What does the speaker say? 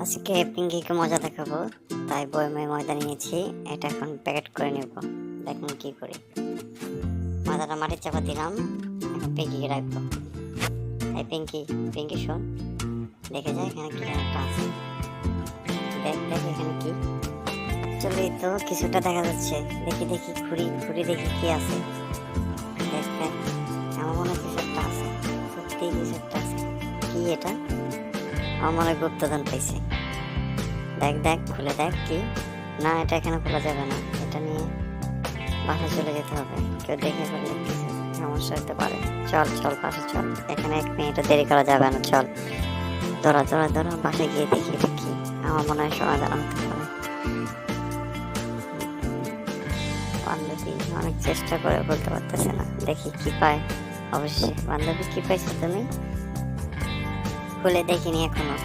আজকে পিঙ্কিকে মজা দেখাবো, তাই বয়মে ময়দা নিয়েছি। এটা এখন প্যাকেট করে নেব। দেখুন কি করি। ময়দাটা মাটির চাপা দিলাম, এখন পিঙ্কিকে রাখবো। এই পিঙ্কি, পিঙ্কি শোন, দেখে যায় এখানে কি একটা আছে। দেখ দেখ এখানে কি। চলি তো কিছুটা দেখা যাচ্ছে। দেখি দেখি ঘুরি ঘুরি দেখি কি আছে। দেখ দেখ, আমার মনে হয় কিছু একটা আছে। সত্যি কিছু একটা আছে। কি এটা? আমার মনে হয় গুপ্তধন পাইছে। দেখ দেখ, খুলে দেখ কি। না, এটা এখানে খোলা যাবে না। এটা নিয়ে বাসায় চলে যেতে হবে। কেউ দেখে ফেললে কিছু সমস্যা হতে পারে। চল চল বাসে চল, এখানে 1 মিনিটও দেরি করা যাবে না। চল, ধরা ধরা ধরা, বাসায় গিয়ে দেখি এটা কি। আমার মনে হয় সোনা দানা হতে পারে। বান্ধবী অনেক চেষ্টা করে বলতে পারতেছে না, দেখি কি পায়। অবশ্যই বান্ধবী, কি পাইছো তুমি? খুলে দেখিনি এখনো।